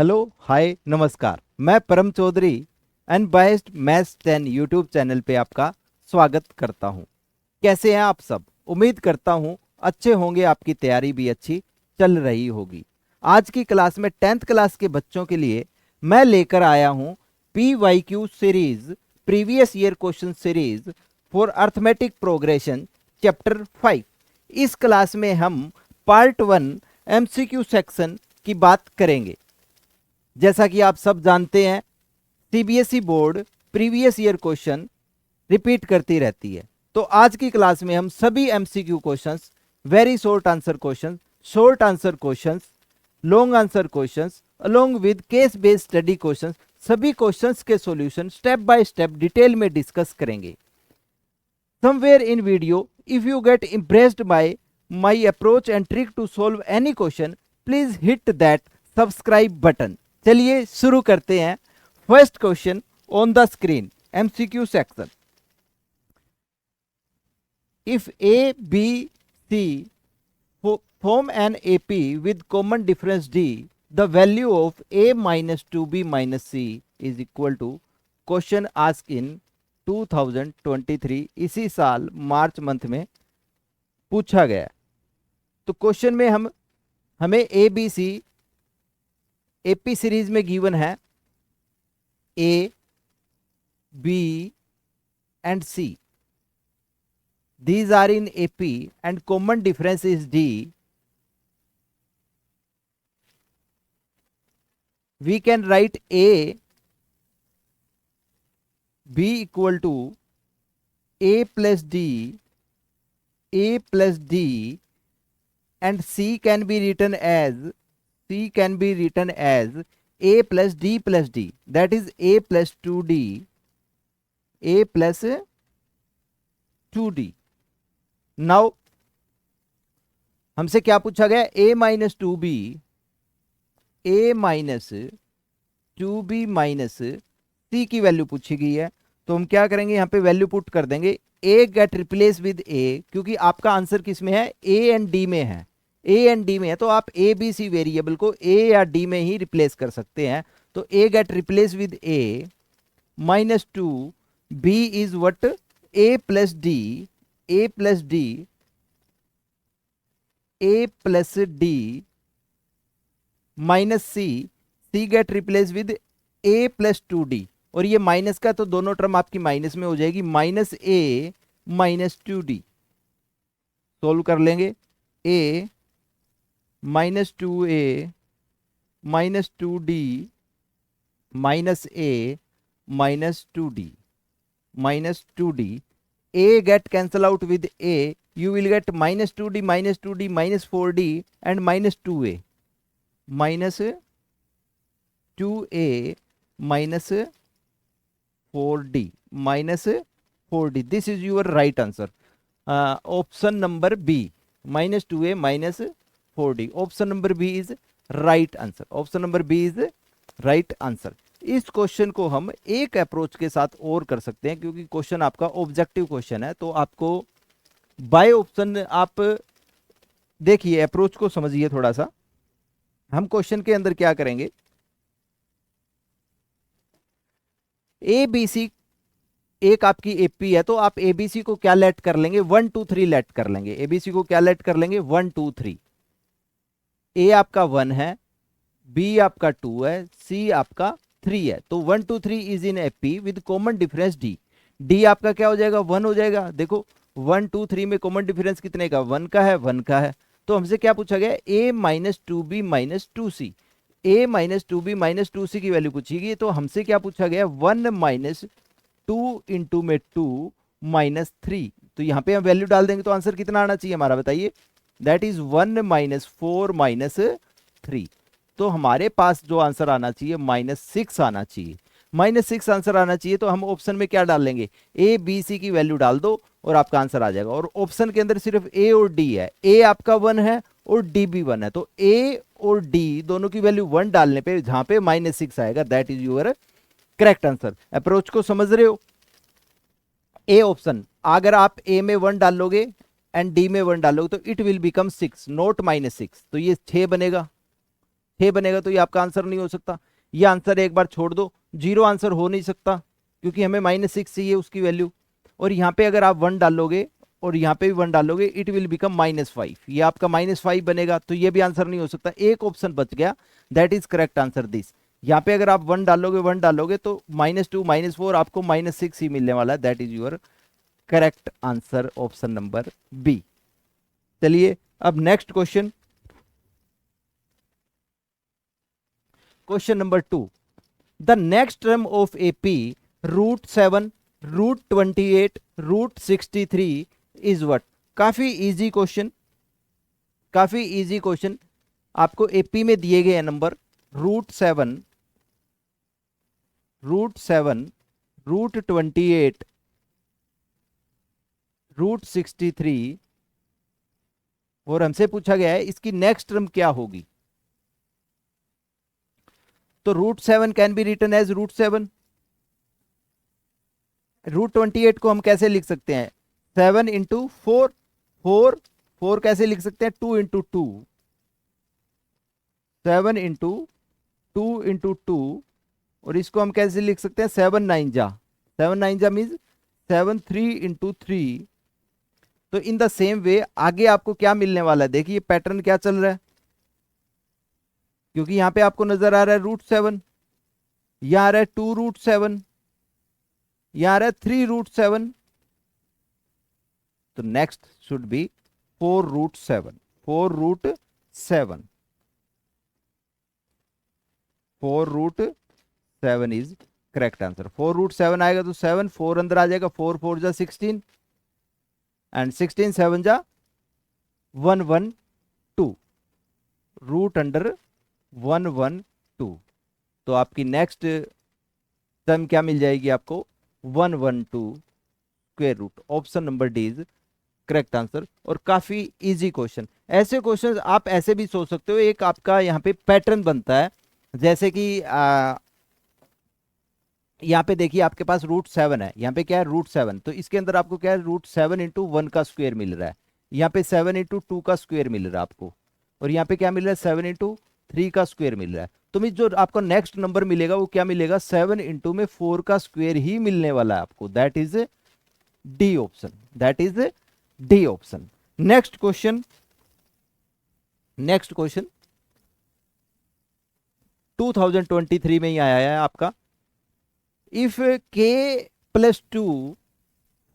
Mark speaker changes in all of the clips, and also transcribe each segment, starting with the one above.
Speaker 1: Hello hi नमस्कार। मैं Param Chaudhary unbiased maths 10 YouTube channel पे आपका स्वागत करता हूं। कैसे हैं आप सब? उम्मीद करता हूं अच्छे होंगे, आपकी तैयारी भी अच्छी चल रही होगी। आज की क्लास में 10th क्लास के बच्चों के लिए मैं लेकर आया हूं PYQ series, previous year question series for arithmetic progression chapter 5। इस क्लास में हम पार्ट 1 MCQ सेक्शन की बात करेंगे। जैसा कि आप सब जानते हैं, CBSE board previous year question repeat करती रहती है। तो आज की क्लास में हम सभी MCQ questions, very short answer questions, short answer questions, long answer questions along with case based study questions, सभी क्वेश्चंस के solution step by step detail में डिस्कस करेंगे। Somewhere in video, if you get impressed by my approach and trick to solve any question, please hit that subscribe button. चलिए शुरू करते हैं। First question on the screen, MCQ section. If A, B, C form an AP with common difference D, the value of A minus 2B minus C is equal to, question ask in 2023, इसी साल March month में पूछा गया। तो question में हमें ABC AP series में given है A, B and C. These are in AP and common difference is D. We can write A B equal to A plus D, A plus D, and C can be written as A plus D plus D, that is A plus 2D, A plus 2D. Now हमसे क्या पूछा गया? A minus 2B, A minus 2B minus C की value पूछी गई है। तो हम क्या करेंगे, यहाँ पे वैल्यू पुट कर देंगे। A get replace with A, क्योंकि आपका आंसर किस में है? A एंड D में है। A एंड D में है तो आप A B C वेरिएबल को A या D में ही रिप्लेस कर सकते हैं। तो A get replace with A minus 2, B is what? A plus D, A plus D, A plus D minus C, C get replace with A plus 2D, और ये minus का तो दोनों टर्म आपकी माइनस में हो जाएगी, minus A minus 2D। Solve कर लेंगे। A minus 2A minus 2D minus A minus 2D minus 2D, A get cancel out with A, you will get minus 2D minus 2D minus 4D and minus 2A, minus 2A minus 4D minus 4D. This is your right answer. Option number B, minus 2A minus 4D. Option number B is right answer. Option number B is right answer. इस question को हम एक approach के साथ और कर सकते हैं, क्योंकि क्वेश्चन आपका ऑब्जेक्टिव क्वेश्चन है। तो आपको बाय ऑप्शन, आप देखिए अप्रोच को समझिए थोड़ा सा। हम क्वेश्चन के अंदर क्या करेंगे, ABC एक आपकी AP है, तो आप ABC को क्या लेट कर लेंगे? 1 2 3 लेट कर लेंगे। ABC को क्या लेट कर लेंगे? 1 2 3। A आपका 1 है, B आपका 2 है, C आपका 3 है। तो 1 2 3 is in AP with common difference D। D आपका क्या हो जाएगा? 1 हो जाएगा। देखो 1 2 3 में कॉमन डिफरेंस कितने का? 1 का है, 1 का है। तो हमसे क्या पूछा गया? A minus 2B minus 2C। A minus 2B minus 2C की वैल्यू पूछी गई। तो हमसे क्या पूछा गया? 1 माइनस 2 इंटू में 2 माइनस 3। तो यहाँ पे हम वैल्यू डाल देंगे तो आंसर कितना आना चाहिए हमारा? बताइए। That is 1 minus 4 minus 3। तो हमारे पास जो आंसर आना चाहिए -6 आना चाहिए। -6 आंसर आना चाहिए। तो हम ऑप्शन में क्या डाल लेंगे? A B C की वैल्यू डाल दो और आपका आंसर आ जाएगा। और ऑप्शन के अंदर सिर्फ A और D है। A आपका 1 है और D भी 1 है। तो A और D दोनों की वैल्यू 1 डालने पे जहां पे -6 आएगा, that is your correct answer. Approach को समझ रहे हो? ए ऑप्शन, अगर आप A में 1 डालोगे एंड D में 1 डालोगे तो इट विल बिकम 6 नॉट -6। तो ये 6 बनेगा। 6 बनेगा तो ये आपका आंसर नहीं हो सकता। ये आंसर एक बार छोड़ दो, 0 आंसर हो नहीं सकता क्योंकि हमें -6 चाहिए उसकी वैल्यू। और यहाँ पे अगर आप 1 डालोगे और यहाँ पे भी 1 डालोगे, इट विल बिकम -5, ये आपका -5 बनेगा, तो ये भी आंसर नहीं हो सकता। एक ऑप्शन बच गया, that is correct answer this. यहाँ पे अगर आप 1 डालोगे 1 डालोगे तो -2 -4 आपको -6 ही मिलने वाला है, that is your correct answer, option number B. चलिए अब next question, question number 2। The next term of AP √7 √28 √63 is what. काफी इजी क्वेश्चन, काफी इजी क्वेश्चन। आपको AP में दिए गए नंबर √7 √28 √63 और हमसे पूछा गया है इसकी नेक्स्ट टर्म क्या होगी। तो √7 कैन बी रिटन एज √7। √28 को हम कैसे लिख सकते हैं, 7 इंटू 4, 4 कैसे लिख सकते हैं, 2 इंटू 2, 7 इंटू 2 इंटू 2, और इसको हम कैसे लिख सकते हैं, 7 9 जा, 7 9 जा मीन्स 7 3 इंटू 3। तो इन द सेम वे आगे आपको क्या मिलने वाला है, देखिए पैटर्न क्या चल रहा है, क्योंकि यहां पे आपको नजर आ रहा है √7, यहां आ रहा है 2 √7, यहां आ रहा है 3 √7, तो next should be 4 √7, 4 √7 is correct answer. 4 √7 आएगा तो 7, 4 अंदर आ जाएगा, 4 4 जा 16 एंड 16 7 जा 112, रूट अंडर 112। तो आपकी नेक्स्ट टर्म क्या मिल जाएगी आपको, 112 square root. Option number D is correct answer. और काफी इजी क्वेश्चन, ऐसे क्वेश्चंस आप ऐसे भी सोच सकते हो, एक आपका यहाँ पे पैटर्न बनता है, जैसे कि यहाँ पे देखिए आपके पास √7 है, यहाँ पे क्या है √7, तो इसके अंदर आपको क्या है √7 इंटू 1 का स्क्वायर मिल रहा है, यहाँ पे 7 इंटू 2 का स्क्वायर मिल रहा है आपको, और यहाँ पे क्या मिल रहा है 7 इंटू 3 का स्क्वायर मिल रहा है। तो मीन जो आपको नेक्स्ट नंबर मिलेगा वो क्या मिलेगा, 7 इंटू में 4 का स्क्वायर ही मिलने वाला है आपको, that is D option, that is D option. Next question, next question 2023 में ही आया है आपका। If k + 2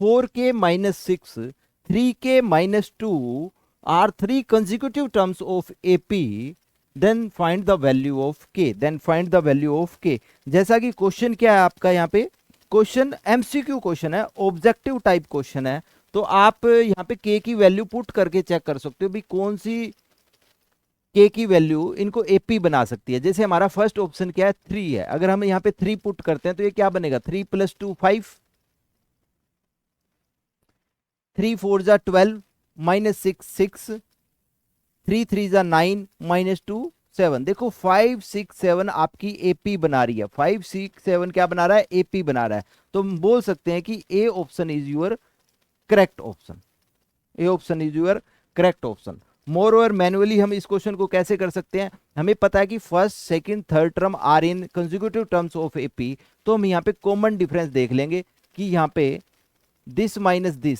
Speaker 1: 4k - 6 3k - 2 are 3 consecutive terms of AP, then find the value of k, then find the value of k। जैसा कि question क्या है आपका, यहाँ पे क्वेश्चन MCQ क्वेश्चन है, ऑब्जेक्टिव टाइप क्वेश्चन है, तो आप यहाँ पे k की वैल्यू पुट करके चेक कर सकते हो भी कौन सी k की वैल्यू इनको AP बना सकती है। जैसे हमारा फर्स्ट ऑप्शन क्या है 3 है, अगर हम यहाँ पे 3 पुट करते हैं तो ये क्या बनेगा, 3 + 2 5, 3 4 जा 12 -6 6, 3 3 जा 9 -2 7। देखो 5 6 7 आपकी AP बना रही है, 5 6 7 क्या बना रहा है, AP बना रहा है। तो हम बोल सकते हैं कि A option is your correct option, A option is your correct option. More over manually हम इस क्वेश्चन को कैसे कर सकते हैं, हमें पता है कि first second third term are in consecutive terms of AP, तो हम यहाँ पे कॉमन डिफरेंस देख लेंगे कि यहाँ पे this minus this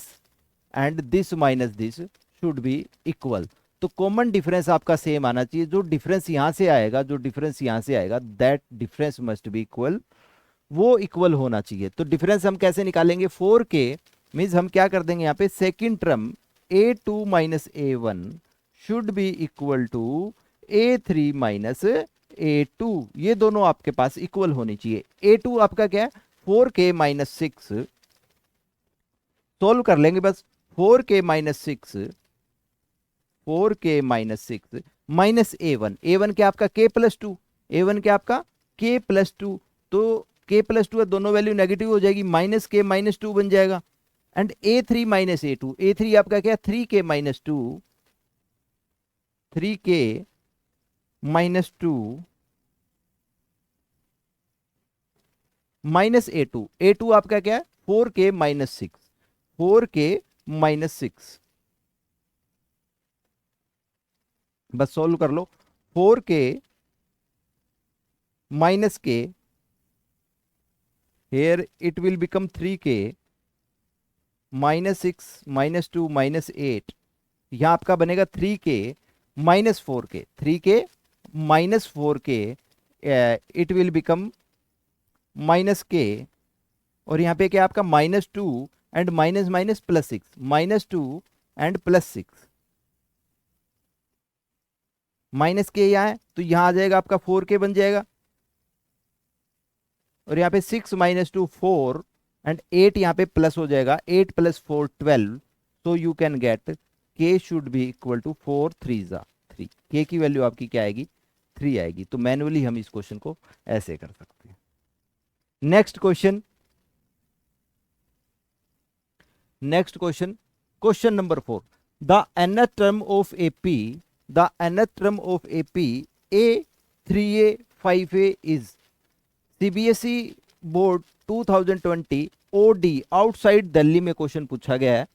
Speaker 1: and this minus this should be equal. तो कॉमन डिफरेंस आपका सेम आना चाहिए, जो डिफरेंस यहाँ से आएगा, जो डिफरेंस यहाँ से आएगा that difference must be equal, वो इक्वल होना चाहिए। तो डिफरेंस हम कैसे निकालेंगे, 4k मीन्स हम क्या कर देंगे यहाँ पे second term A2 - A1 should be equal to A3 - A2, ये दोनों आपके पास इक्वल होनी चाहिए। A2 आपका क्या है 4k - 6, सोल्व कर लेंगे बस, 4k - 6 4k - 6 minus A1, A1 क्या आपका k + 2, A1 क्या आपका k + 2, तो k + 2 है, दोनों वैल्यू नेगेटिव हो जाएगी, -k - 2 बन जाएगा। एंड A3 - A2, A3 आपका क्या 3k - 2, 3k - 2 minus A2, A2 आपका क्या है 4k - 6, 4k - 6, बस सोल्व कर लो। 4k minus k, here it will become 3k minus 6 minus 2 minus 8, यहाँ आपका बनेगा 3k minus 4k, 3k minus 4k, it will become minus k, और यहाँ पे क्या आपका -2 and minus minus plus 6, -2 and +6, minus के यहाँ है तो यहाँ आ जाएगा आपका 4k बन जाएगा, और यहाँ पे 6 - 2 4 एंड 8 यहाँ पे प्लस हो जाएगा, 8 + 4 12, so you can get k should be equal to 4 3 3, k की वैल्यू आपकी क्या आएगी 3 आएगी। तो मैनुअली हम इस क्वेश्चन को ऐसे कर सकते हैं। Next question, question number 4, the nth term of AP, the nth term of AP A 3A 5A is CBSE board 2020 OD outside Delhi में क्वेश्चन पूछा गया है।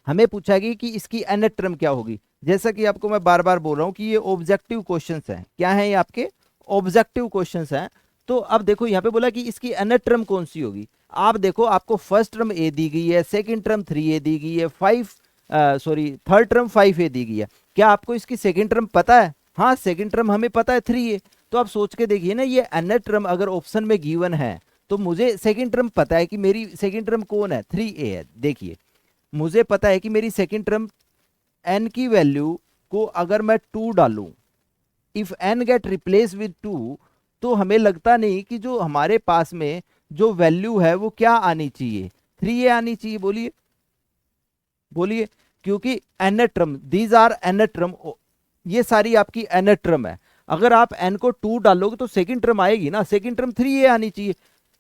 Speaker 1: हमें पूछा गया कि इसकी nth टर्म क्या होगी। जैसा कि आपको मैं बार बार बोल रहा हूं कि ये ऑब्जेक्टिव क्वेश्चंस हैं। क्या है ये आपके ऑब्जेक्टिव क्वेश्चंस हैं। तो अब देखो यहाँ पे बोला कि इसकी nth टर्म कौन सी होगी। आप देखो आपको फर्स्ट टर्म ए दी गई है, सेकंड टर्म 3a दी गई है, थर्ड टर्म 5a दी गई है। क्या आपको इसकी सेकंड टर्म पता है? हाँ, सेकंड टर्म हमें पता है 3a। तो आप सोच के देखिए ना, ये nth टर्म अगर ऑप्शन में गिवन है तो मुझे सेकंड टर्म पता है कि मेरी सेकंड टर्म कौन है, 3a है। देखिए मुझे पता है कि मेरी सेकंड टर्म n की वैल्यू को अगर मैं 2 डालूं, if n get replace with 2, तो हमें लगता नहीं कि जो हमारे पास में जो वैल्यू है वो क्या आनी चाहिए, 3a आनी चाहिए। बोलिए बोलिए, क्योंकि nth term, these are nth term, ये सारी आपकी nth टर्म है। अगर आप n को 2 डालोगे तो सेकंड टर्म आएगी ना, सेकंड टर्म 3a आनी चाहिए।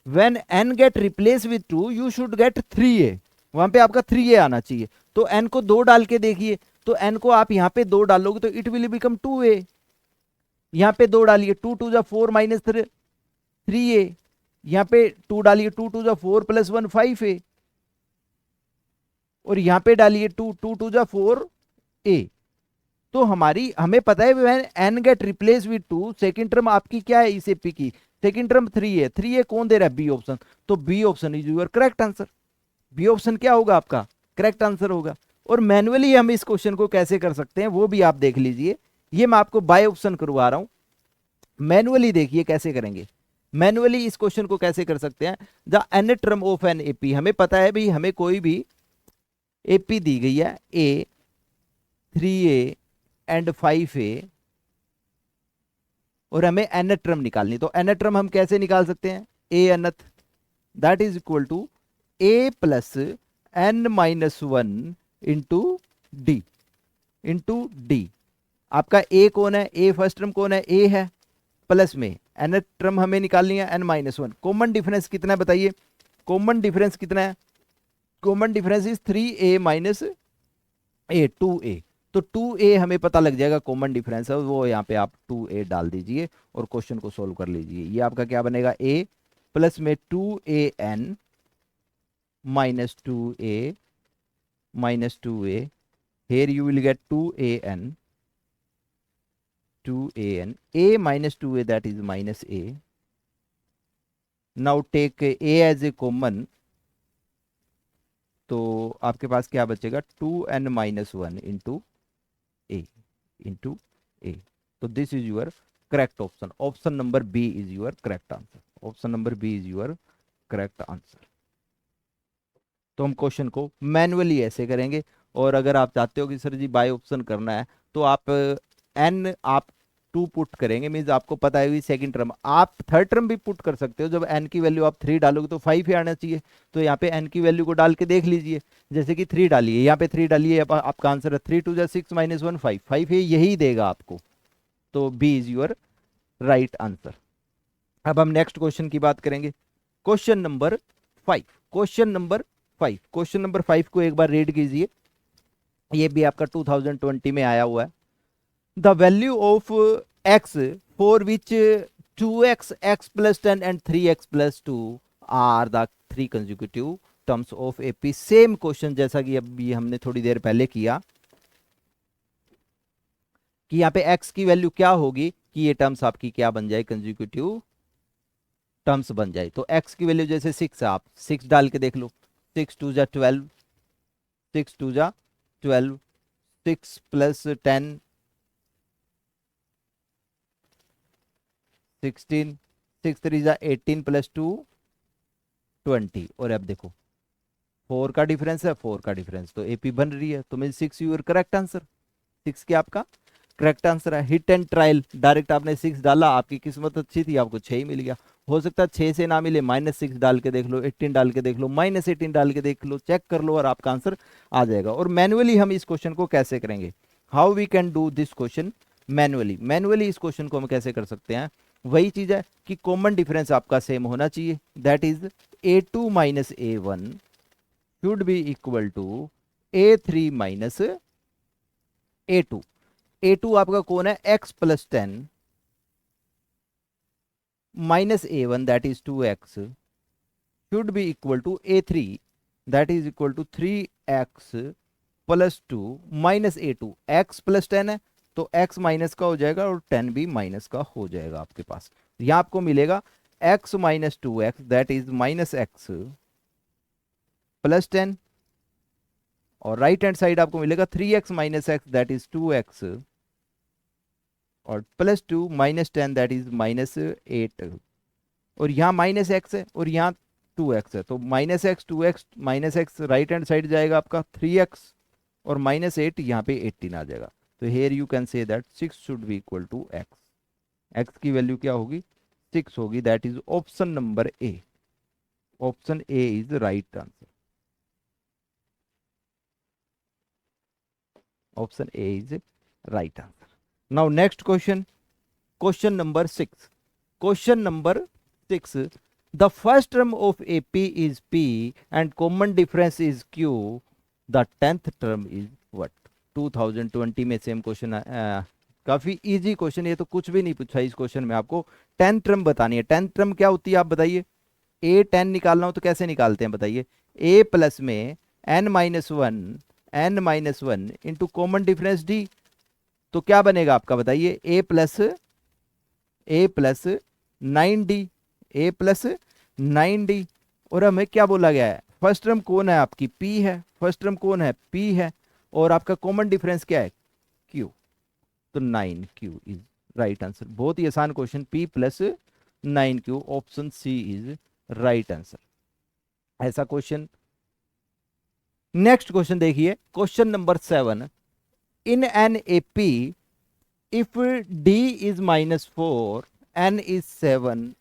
Speaker 1: When n get replace with 2 you should get 3a, वहां पे आपका 3a आना चाहिए। तो n को 2 डाल के देखिए, तो n को आप यहाँ पे 2 डालोगे तो इट विल बिकम 2a। यहाँ पे 2 डालिए, 2 2 4 - 3a, यहाँ पे 2 डालिए, 2 2 4 + 1 5a, और यहाँ पे डालिए 2 2 2 4a। तो हमें पता है when n get replace with 2, second term आपकी क्या है इस एपी की, सेकंड टर्म 3a। 3a कौन दे रहा है? B option. तो B option is your correct answer. B option क्या होगा आपका करेक्ट आंसर होगा। और मैनुअली हम इस क्वेश्चन को कैसे कर सकते हैं वो भी आप देख लीजिए। ये मैं आपको बाय ऑप्शन करवा रहा हूं, मैनुअली देखिए कैसे करेंगे। मैनुअली इस क्वेश्चन को कैसे कर सकते हैं। The nth term of an AP, हमें पता है भाई, हमें कोई भी एपी दी गई है a 3a एंड 5a, और हमें nth टर्म निकालनी। तो nth टर्म हम कैसे निकाल सकते हैं, a nth that is equal to a + n - 1 into D. आपका a कौन है, a फर्स्ट टर्म कौन है, a है, प्लस में nth टर्म हमें निकालनी है n - 1। कॉमन डिफरेंस कितना है बताइए, कॉमन डिफरेंस कितना है? Common difference is 3a - a 2a। तो 2a हमें पता लग जाएगा कॉमन डिफरेंस है, वो यहाँ पे आप 2a डाल दीजिए और क्वेश्चन को सोल्व कर लीजिए। ये आपका क्या बनेगा, a प्लस में 2an - 2a here you will get 2an a minus 2a, that is -a. now take a as a common, तो आपके पास क्या बचेगा, 2n - 1 इंटू a। तो this is your correct option. Option number B is your correct answer. Option number B is your correct answer. तो हम question को manually ऐसे करेंगे। और अगर आप चाहते हो कि सर जी बाय ऑप्शन करना है, तो आप n आप 2 पुट करेंगे, मीन्स आपको पता है सेकंड टर्म, आप थर्ड टर्म भी पुट कर सकते हो। जब n की वैल्यू आप 3 डालोगे तो 5 ही आना चाहिए। तो यहाँ पे n की वैल्यू को डाल के देख लीजिए, जैसे कि 3 डालिए, यहाँ पे 3 डालिए, आपका आंसर है 3 2 6 - 1 5, 5 है, यही देगा आपको। तो B is your right answer. अब हम नेक्स्ट क्वेश्चन की बात करेंगे, क्वेश्चन नंबर 5। क्वेश्चन नंबर 5 को एक बार रीड कीजिए, ये भी आपका 2020 में आया हुआ है। The value of x for which 2x, x + 10 and 3x + 2 are the 3 consecutive terms of AP. Same question जैसा कि अभी हमने थोड़ी देर पहले किया, कि यहाँ पे x की वैल्यू क्या होगी, कि ये टर्म्स आपकी क्या बन जाए, कंसेक्यूटिव टर्म्स बन जाए। तो x की वैल्यू जैसे 6 है, आप 6 डाल के देख लो, 6 2 जा 12, 6 2 जा 12, 6 प्लस 10 16, 6 3 जा 18 प्लस 2 20। और अब देखो 4 का डिफरेंस है, 4 का डिफरेंस, तो एपी बन रही है। तो मीन 6 यूर करेक्ट आंसर, 6 क्या आपका करेक्ट आंसर है। हिट एंड ट्रायल, डायरेक्ट आपने 6 डाला, आपकी किस्मत अच्छी थी, आपको 6 ही मिल गया। हो सकता है 6 से ना मिले, -6 डाल के देख लो, 18 डाल के देख लो, -18 डाल के देख लो, चेक कर लो और आपका आंसर आ जाएगा। और मैनुअली हम इस क्वेश्चन को कैसे करेंगे, how we can do this question manually. Manually इस क्वेश्चन को हम कैसे कर सकते हैं, वही चीज है कि कॉमन डिफरेंस आपका सेम होना चाहिए, that is a2 minus a1 should be equal to a3 minus a2। a2 आपका कौन है, x plus 10 minus a1 that is 2x should be equal to a3 that is equal to 3x plus 2 minus a2। x plus 10 है तो x minus का हो जाएगा और 10 भी माइनस का हो जाएगा आपके पास। यहां आपको मिलेगा x minus 2x that is minus x plus 10, और राइट हैंड साइड आपको मिलेगा 3x minus x that is 2x और प्लस 2 माइनस 10 दैट इज -8। और यहाँ -x है और यहाँ 2x है, तो -x 2x -x right hand side जाएगा आपका 3x और -8 यहाँ पे 18 आ जाएगा। तो here you can say that 6 should be equal to x। x की वैल्यू क्या होगी, 6 होगी, that is option number A. Option A is right answer, option A is right answer. Now next question, question number 6। Question number 6, the first term of a p is p and common difference is q, the 10th term is what। 2020 में same question, काफी easy question, ये तो कुछ भी नहीं पूछा इस question में, आपको 10th टर्म बतानी है। 10th टर्म क्या होती है आप बताइए, a 10 निकालना हो तो कैसे निकालते हैं बताइए, a प्लस में n-1 into common difference d, तो क्या बनेगा आपका बताइए, a plus 9d, a plus 9d। और हमें क्या बोला गया है, फर्स्ट टर्म कौन है आपकी, p है, फर्स्ट टर्म कौन है, p है, और आपका कॉमन डिफरेंस क्या है, q, तो 9q इज राइट आंसर। बहुत ही आसान question, p plus 9q, option C is right answer, ऐसा क्वेश्चन। नेक्स्ट क्वेश्चन देखिए, question number 7, in an AP if d is -4 n is 7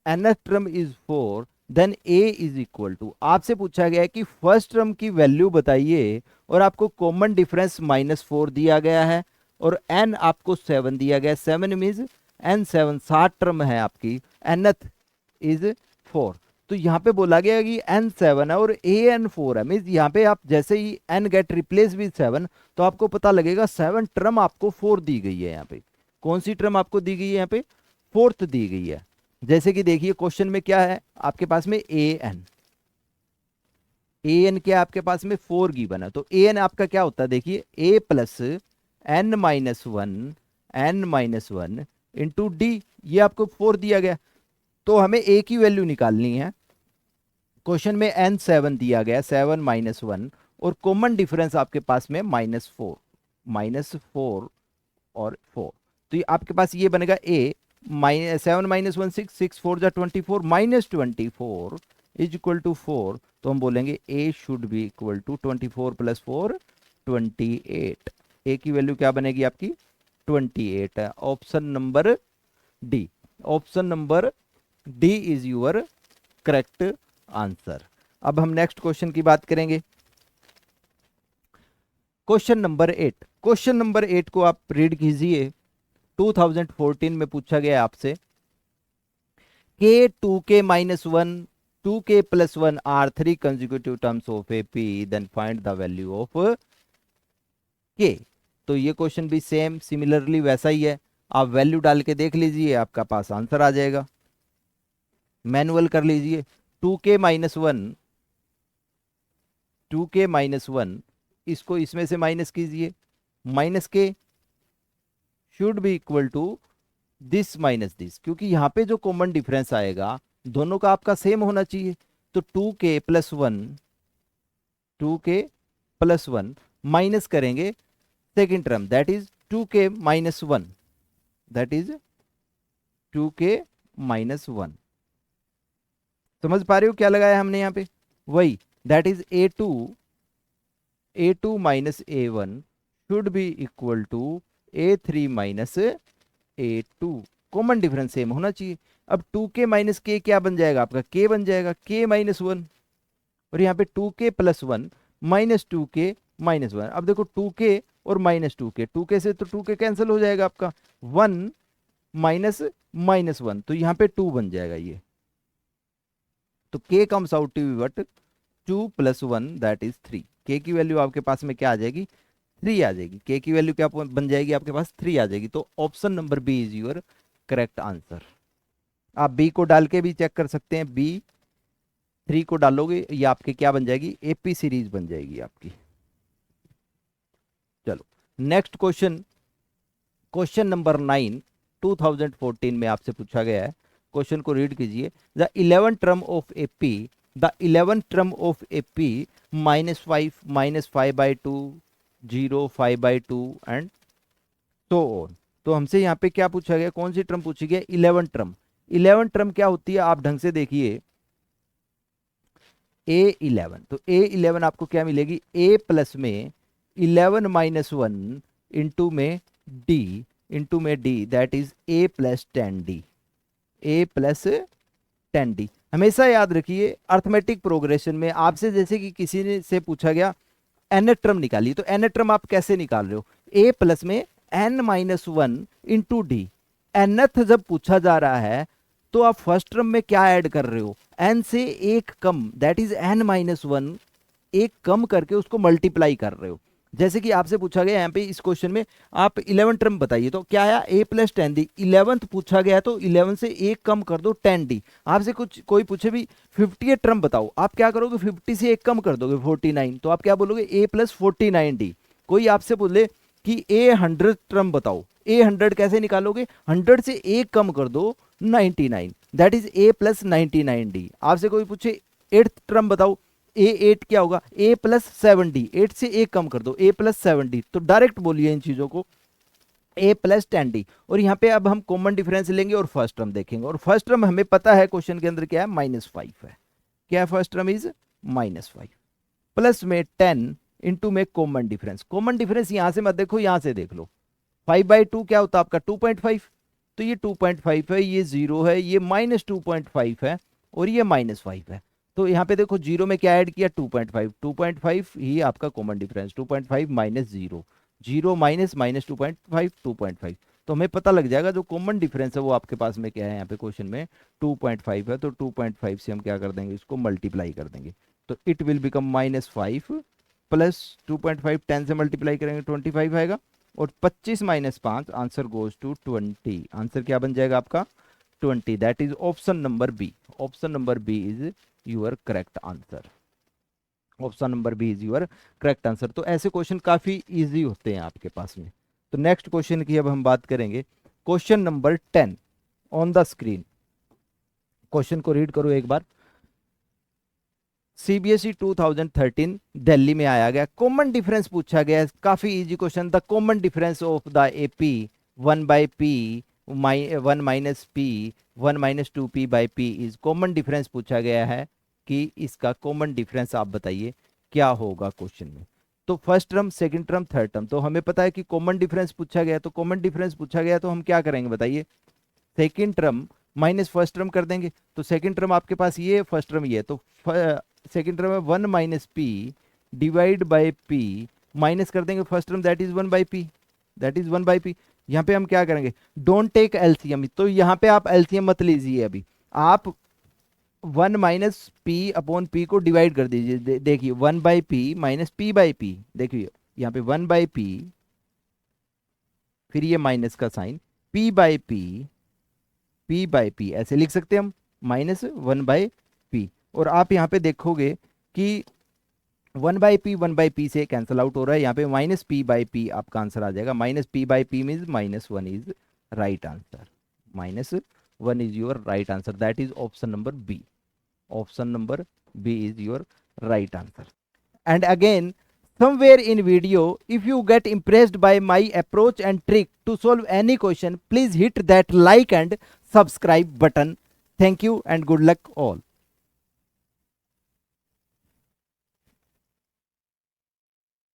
Speaker 1: nth term is 4 then a is equal to, आपसे पूछा गया है कि फर्स्ट टर्म की value बताइए और आपको कॉमन डिफरेंस -4 दिया गया है और n आपको 7 दिया गया है, 7 मीन्स n7 7 टर्म है आपकी, nth इज 4। तो यहाँ पे बोला गया कि n7 है और an4 है, मीन्स यहाँ पे आप जैसे ही n गेट रिप्लेस विद 7 तो आपको पता लगेगा 7 टर्म आपको 4 दी गई है। यहाँ पे कौन सी टर्म आपको दी गई है, यहाँ पे फोर्थ दी गई है। जैसे कि देखिए क्वेश्चन में क्या है आपके पास में an क्या आपके पास में 4 गिवन है, तो an आपका क्या होता है देखिए, a plus n-1 into D, ये आपको 4 दिया गया, तो हमें a की वैल्यू निकालनी है। क्वेश्चन में n7 दिया गया, 7 -1, और कॉमन डिफरेंस आपके पास में -4 और 4, तो ये आपके पास ये बनेगा a 7 -1 6 6 4 जा 24 -24 इज इक्वल टू 4, तो हम बोलेंगे a should be equal to 24 plus 4 28। a की वैल्यू क्या बनेगी आपकी 28 है, option number D, option number D is your correct answer. अब हम नेक्स्ट क्वेश्चन की बात करेंगे, क्वेश्चन नंबर 8। क्वेश्चन नंबर 8 को आप रीड कीजिए, 2014 में पूछा गया आपसे, k 2k -1 2k + 1 are 3 consecutive terms of A P, then find the value of k। तो ये क्वेश्चन भी सेम सिमिलरली वैसा ही है, आप वैल्यू डाल के देख लीजिए, आपका पास आंसर आ जाएगा। मैनुअल कर लीजिए, 2k -1 इसको इसमें से माइनस कीजिए, minus k should be equal to this minus this, क्योंकि यहाँ पे जो कॉमन डिफरेंस आएगा दोनों का आपका सेम होना चाहिए। तो 2k+1 माइनस करेंगे second term, that is 2k-1, that is 2k-1। समझ पा रहे हो क्या लगाया हमने यहाँ पे? वही, that is A2 minus A1 should be equal to A3 minus A2। Common difference same होना चाहिए। अब 2k-k क्या बन जाएगा आपका? k बन जाएगा, k-1। और यहाँ पे 2k+1 माइनस 2k-1। अब देखो 2k और -2k, 2k से तो 2k कैंसिल हो जाएगा आपका, 1 माइनस -1, तो यहाँ पे 2 बन जाएगा ये। तो k comes out to be what 2+1 that is 3। k की वैल्यू आपके पास में क्या आ जाएगी? 3 आ जाएगी। k की वैल्यू क्या बन जाएगी आपके पास? 3 आ जाएगी। तो option number B is your correct answer. आप बी को डाल के भी चेक कर सकते हैं, बी 3 को डालोगे ये आपके क्या बन जाएगी? एपी सीरीज बन जाएगी आपकी। चलो नेक्स्ट क्वेश्चन, क्वेश्चन नंबर 9 2014 में आपसे पूछा गया है। क्वेश्चन को रीड कीजिए। The 11 term of AP, the 11 term of AP -5 -5/2 0 5/2 and so on. तो हमसे यहाँ पे क्या पूछा गया? कौन सी टर्म पूछी गई? 11 टर्म। 11 टर्म क्या होती है आप ढंग से देखिए, A11। तो A11 आपको क्या मिलेगी? A प्लस में 11-1 इंटू में D that is A+10D। A+10D हमेशा याद रखिए अर्थमेटिक प्रोग्रेशन में आपसे जैसे कि किसी ने से पूछा गया nth टर्म निकालिए, तो nth टर्म आप कैसे निकाल रहे हो? A प्लस में n-1 इंटू डी। nth जब पूछा जा रहा है तो आप फर्स्ट टर्म में क्या ऐड कर रहे हो? n से एक कम, दैट इज n-1, एक कम करके उसको मल्टीप्लाई कर रहे हो। जैसे कि आपसे पूछा गया यहाँ पे इस क्वेश्चन में आप 11 टर्म बताइए, तो क्या आया? A+10D। 11th पूछा गया तो 11 से एक कम कर दो 10D। आपसे कुछ कोई पूछे भी 50 टर्म बताओ, आप क्या करोगे? 50 से एक कम कर दोगे 49, तो आप क्या बोलोगे? A+49D। कोई आपसे बोले कि A100 टर्म बताओ, A100 कैसे निकालोगे? 100 से एक कम कर दो 99, दैट इज A+99D। आपसे कोई पूछे 8th टर्म बताओ, A8 क्या होगा? A+7D। 8 से एक कम कर दो, A+7D। तो डायरेक्ट बोलिए इन चीजों को, A+10D। और यहाँ पे अब हम कॉमन डिफरेंस लेंगे और फर्स्ट टर्म देखेंगे। और फर्स्ट टर्म हमें पता है क्वेश्चन के अंदर क्या है? -5 है। क्या है फर्स्ट टर्म? इज -5 प्लस में 10 इंटू में कॉमन डिफरेंस। कॉमन डिफरेंस यहां से मत देखो, यहां से देख लो। 5/2 क्या होता है आपका? 2.5। तो ये 2.5 है, ये 0 है, ये -2.5 है और ये -5 है। तो यहाँ पे देखो 0 में क्या ऐड किया? 2.5। 2.5 ही आपका कॉमन डिफरेंस, 2.5 माइनस 0, 0 माइनस -2.5 2.5। तो हमें पता लग जाएगा जो कॉमन डिफरेंस है वो आपके पास में क्या है यहाँ पे क्वेश्चन में 2.5 है। तो 2.5 से हम क्या कर देंगे? इसको मल्टीप्लाई कर देंगे। तो इट विल बिकम -5 प्लस 2.5, 10 से मल्टीप्लाई करेंगे 25 आएगा और 25 minus 5 answer goes to 20। Answer क्या बन जाएगा आपका? 20। That is option number B. Option number B is your correct answer. Option number B is your correct answer. तो ऐसे क्वेश्चन काफी इजी होते हैं आपके पास में। तो नेक्स्ट क्वेश्चन की अब हम बात करेंगे। Question number 10 on the screen. Question को रीड करो एक बार। CBSE 2013 दिल्ली में आया गया, कॉमन डिफरेंस पूछा गया। काफी easy question. The common difference of the AP 1/P 1 minus P 1 minus 2P/P is. Common difference पूछा गया है कि इसका कॉमन डिफरेंस आप बताइए क्या होगा क्वेश्चन में। तो first term, second term, third term. तो हमें पता है कि कॉमन डिफरेंस पूछा गया, तो कॉमन डिफरेंस पूछा गया तो हम क्या करेंगे बताइए? Second term minus first term कर देंगे। तो सेकंड टर्म आपके पास ये, फर्स्ट टर्म ये, तो सेकंड टर्म है 1 minus P divide by P, minus कर देंगे first term that is 1/P, that is 1/P। यहाँ पे हम क्या करेंगे? Don't take LCM. तो यहाँ पे आप एलसीएम मत लीजिए अभी, आप 1 माइनस पी अपॉन पी को डिवाइड कर दीजिए। देखिए 1/P माइनस P/P। देखिए यहाँ पे 1/P, फिर ये माइनस का साइन, P/P, P/P ऐसे लिख सकते हैं हम, -1/P। और आप यहाँ पे देखोगे कि 1/P 1/P से कैंसिल आउट हो रहा है। यहाँ पे -P/P आपका आंसर आ जाएगा। -P/P means -1 is right answer. minus 1 is your right answer. That is option number B. Option number B is your right answer. And again, somewhere in video, if you get impressed by my approach and trick to solve any question, please hit that like and subscribe button. Thank you and good luck all.